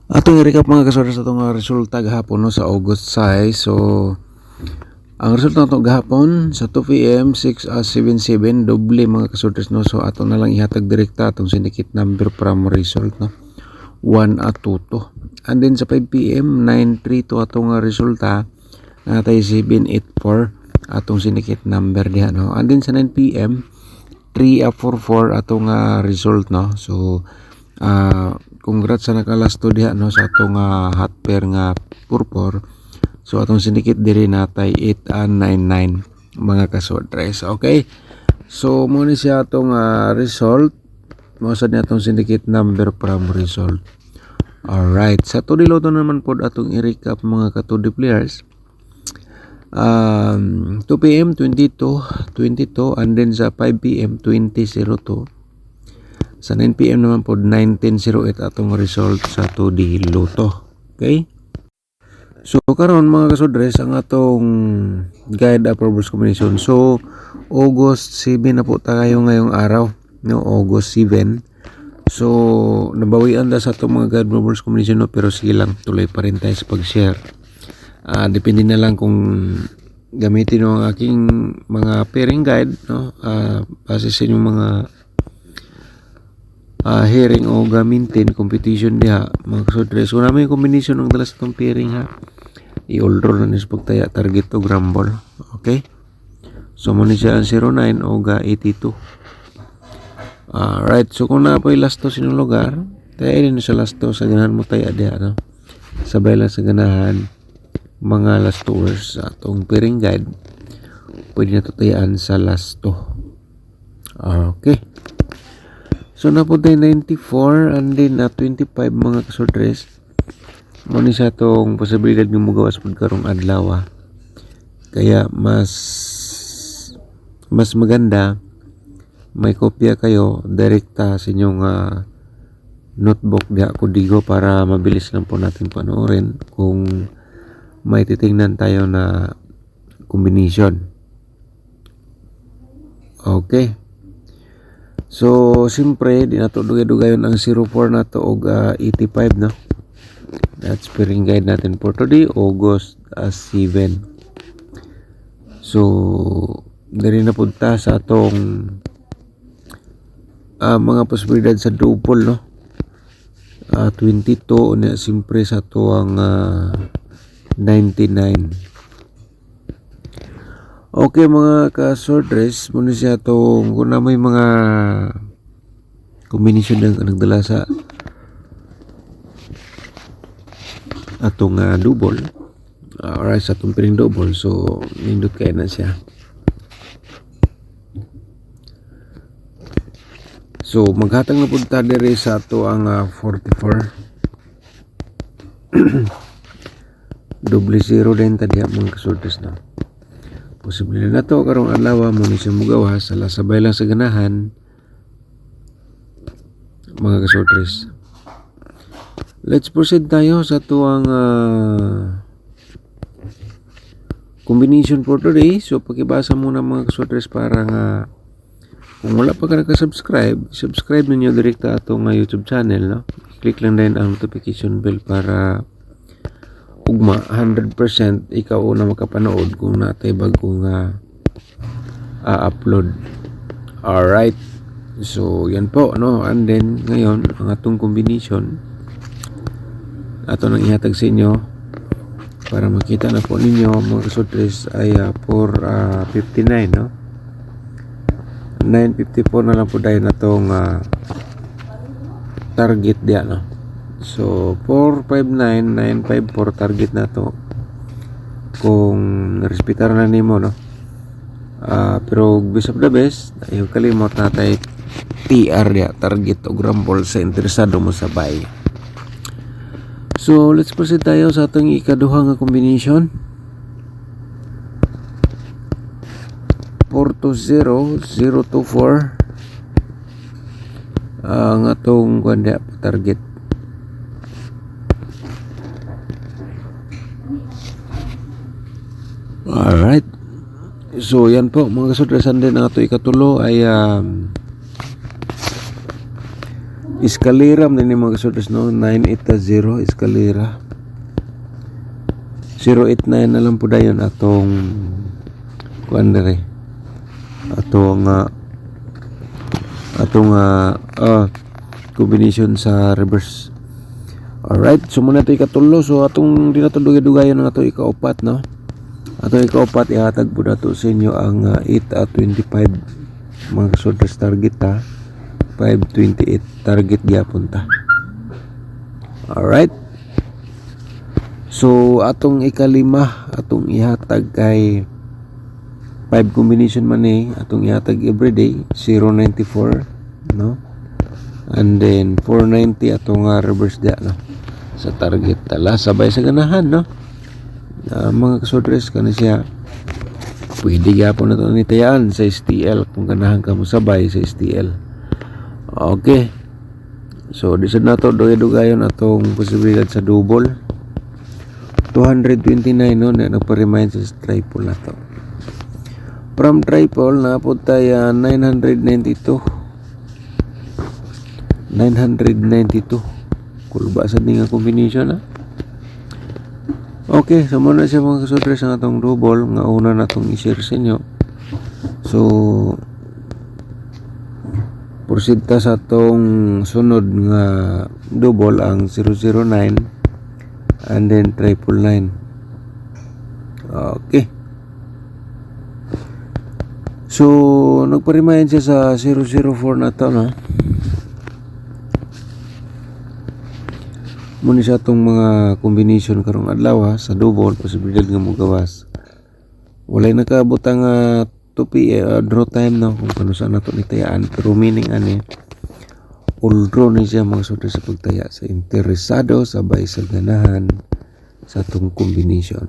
Atong i-recap mga kaswerte sa itong resulta gahapon no, sa August 6. So, ang resulta nato gahapon sa 2 p.m. 6:77 doble mga kaswerte no. So, ato na lang ihatag direkta atong syndicate number para mo result no. 1 at 2 to. And then sa 5 p.m. 932 atong resulta natay 784 atong syndicate number diha no. And then sa 9 p.m. 344 atong result no. So, congrats sa nakalasto diha no sa atong hot pair nga purpur. So atong syndicate diri natay 8 and 99 mga kasodres. Okay, so mo ni siya atong result mo sa atong syndicate number from result. Alright, sa to diloto naman pod atong i-recap mga katudi players. 2 p.m. 22 and then sa 5 p.m. 20:02. Sa 9 p.m. naman po 19:08 atong result sa 2D Lotto. Okay? So karon mga kasodres ang atong guide approvers combination. So August 7 na po tayo ngayong araw, no, August 7. So nabawian da sa atong mga guide approvers combination no, pero sige lang tuloy pa rin tayo sa pag-share. Depende na lang kung gamitin mo ang aking mga pairing guide no, base sa inyong mga hearing o gamintin competition diha mga kasodres. So namin yung combination ng dalas itong pairing ha, i-all roll na nis pagtaya target o grumble. Okay, so muna siya ang 09 o ga 82. Right, so kung na po lasto sinyong lugar tayo din sa lasto sa ganahan mo tayo diha no? Sabay lang sa ganahan mga lastowers sa itong pairing guide pwede na tutayaan sa lasto. Okay, so napunta 94 and then 25 mga kasodres. Muna sa itong posibilidad ng mugawas po karong adlaw. Kaya mas maganda may kopya kayo direkta sa inyong notebook diha kodigo para mabilis lang po natin panoorin kung may titingnan tayo na combination. Okay, so siyempre di nato dugay-dugayon ang 04 nato og 85 no. That's pairing guide natin for today, August 7. So diri na punta sa atong mga posibilidad sa double no. 22 na siyempre sa to ang 99. Okay mga ka-swordress, muna siya itong kung na may mga combination ng nagdala sa atong double. Alright, sa atong piring double. So, nindot kayo na siya. So, maghatang na punta diri sa ato ang 44. Double zero din tadi mga ka-swordress na. Posible na to karong adlaw mo ni siya mugawas sa sabay lang sa ganahan mga kasodres. Let's proceed tayo sa tuwang combination for today. So pakibasa muna mga kasodres para nga kung wala pa ka naka-subscribe, subscribe ninyo direkta atong YouTube channel no. Click lang din ang notification bell para ugma 100% ikaw na makapanood kung natay bagong upload. Alright, so yan po no. And then ngayon ang atong combination ato nang ihatag sa inyo para makita na po ninyo mga kasodres ay for 59 no. 954 na lang po dahil na itong target diyan no. So 459954 target na to kung narespetar na nimo no. Pero best of the best ayaw kalimot natay TR ya target o grumble sa interesado mo sa buy. So let's proceed tayo sa atong ikaduha nga combination. 420024 ang atong kuanda target. Alright, so yan po mga kasodresan din ang ato ikatulo ay Escalera man ni mga kasultas no 980 Escalera 089 na lang po dayon atong kuan dere atong combination sa reverse. Alright, so muna ito ikatulo. So atong di na ito dugay-dugayon ng ato ikaupat, no? Ato ikaupat ihatag po na ito sa inyo ang 8 at 25 mga kasultas target ha. 528 target gyapon ta. Alright. So atong ikalima atong ihatag kay 5 combination man atong ihatag everyday 094, no? And then 490 atong reverse dia, no? Sa target tala sabay sa ganahan, no? Mga kasodres kana siya pwede gyapon na ito nitayaan sa STL kung ganahan ka mo sabay sa STL. Okay. So disod na to dugay-dugayon atong posibilidad sa double 229, no, na nagpa-remind sa triple na to. From triple na po tayo 992 kulba sa nga combination na. Okay, so muna siya mga kasodres ang atong double nga una na itong i-share sa inyo. So proceed ta sa atong sunod nga double ang 009 and then 999. Okay. So nagpa-remind siya sa 004 na to, no? Muna siya itong mga combination karong adlaw sa double posibilidad nga mo gawas. Walay nakaabot ang 2 p.m. Draw time, no, kung kano saan nato nitayaan, pero meaning ani all draw ni siya mga sudra sa pagtaya sa interesado sabay sa ganahan sa itong combination.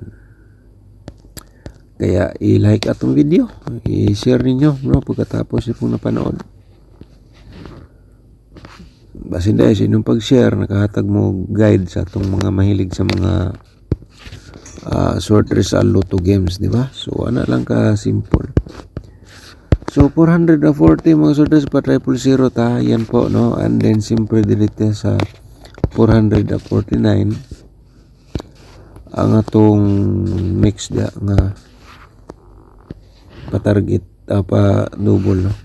Kaya i-like atong video, i-share ninyo, no, pagkatapos yung napanood. Basin dahil sa inyong pag-share nakahatag mo guide sa itong mga mahilig sa mga short result lotto games, di ba? So ana lang ka simple. So 440 mga short pa 000 ta, yan po, no? And then simple delete sa 449 ang atong next da nga pa-target pa double, no?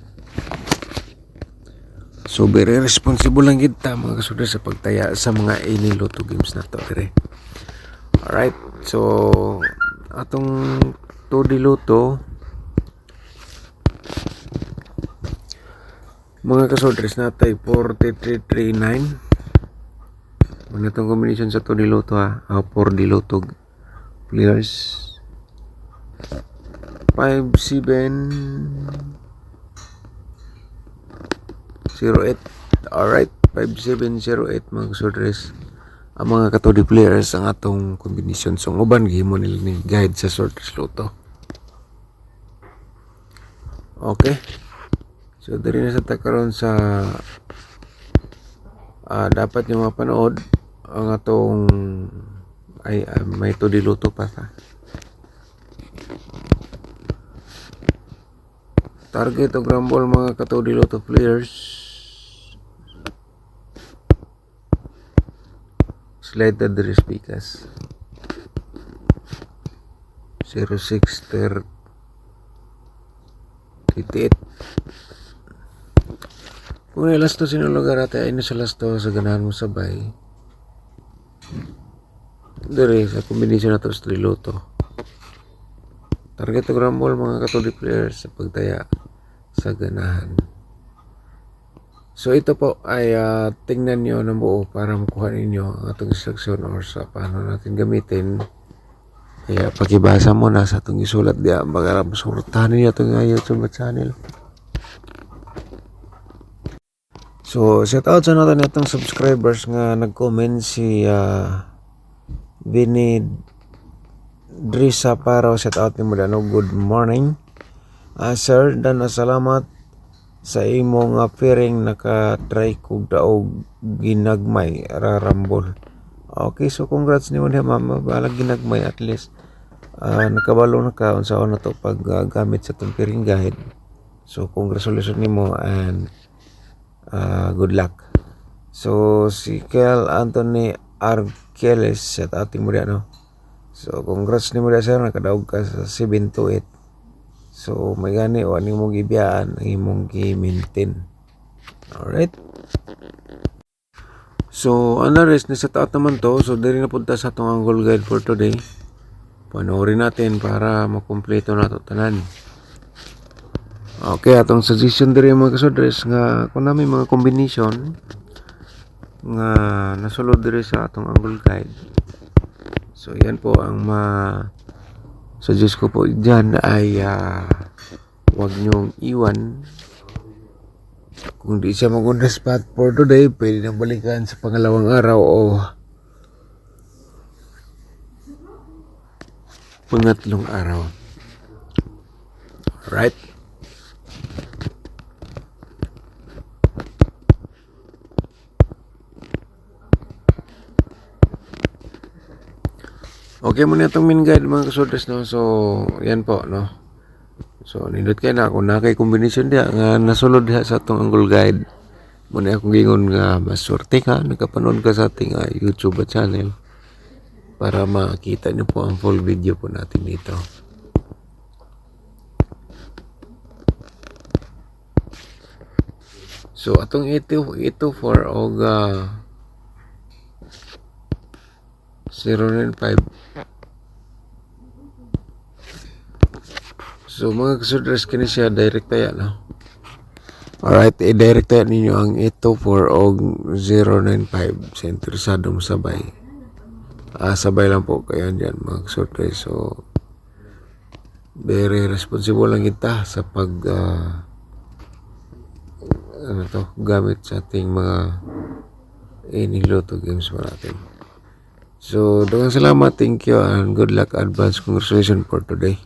So very responsible lang kita mga kasuda sa pagtaya sa mga any lotto games na to dire. Alright, so atong 2D Lotto mga kasodres natay 4339. Ano itong combination sa 2D Lotto 4D Lotto players 5708. Alright, 5708 mga kasodres ang mga katodi players ang atong combination. So uban gihimo nila ni guide sa sorters Lotto. Okay, so diri na sa takaron sa dapat nyo mapanood ang atong may 2D Lotto pa ta. Target o grambol mga katodi Lotto players, slide the dress pikas 0638. Kung lasto sino lugar ate ay sa lasto sa ganahan mo sabay dire sa combination na to sa 3 Lotto. Target o grambol mga katodi players sa pagtaya sa ganahan. So ito po ay tingnan nyo ng buo para makuha ninyo ang atong instruction or sa paano natin gamitin. Kaya pakibasa mo na sa atong isulat diya baga masurutahan ninyo itong YouTube channel. So shout out sa natin itong subscribers nga nag-comment si Vinny Drisa Paro. Shout out ni mo dano, good morning sir, dan salamat sa imong piring naka-try kog daog ginagmay rarambol. Okay, so congrats ni mo niya mama, balag ginagmay at least nakabalo na ka unsaon na to pag gamit sa tong piring guide. So congratulations nimo and good luck. So si Kel Anthony Arqueles sa ating mo no. So congrats ni mo sir, nakadaog ka sa 728. So may gani o ani mong gibiyaan ang imong gi-maintain. Alright. So rest ni sa taot naman to. So diri na punta sa atong angle guide for today. Panoorin natin para makumpleto na ito tanan. Okay, atong suggestion diri mga kasudres nga kung namin mga combination nga nasulod diri sa atong angle guide. So yan po ang suggest ko po dyan ay huwag nyong iwan. Kung di siya mag-on the spot for today, pwede nang balikan sa pangalawang araw o pangatlong araw. Right? Okay muna itong main guide mga kasudres, no? So, yan po, no? So, nindot kayo na kung nakay combination dia nga nasulod diha sa atong angle guide. Muna akong gingon nga maswerte ka, nakapanood ka sa ating YouTube channel para makita niyo po ang full video po natin dito. So, atong ito for og 095. So mga kasudres kini siya direct tayo no. Alright, i-direct tayo ninyo ang 824 og 095 sa interesado mo sabay. Sabay lang po kayo dyan mga kasudres. So very responsible lang kita sa pag gamit sa ating mga iniluto games mo natin. So, daghang salamat, thank you, and good luck, advance congratulations for today.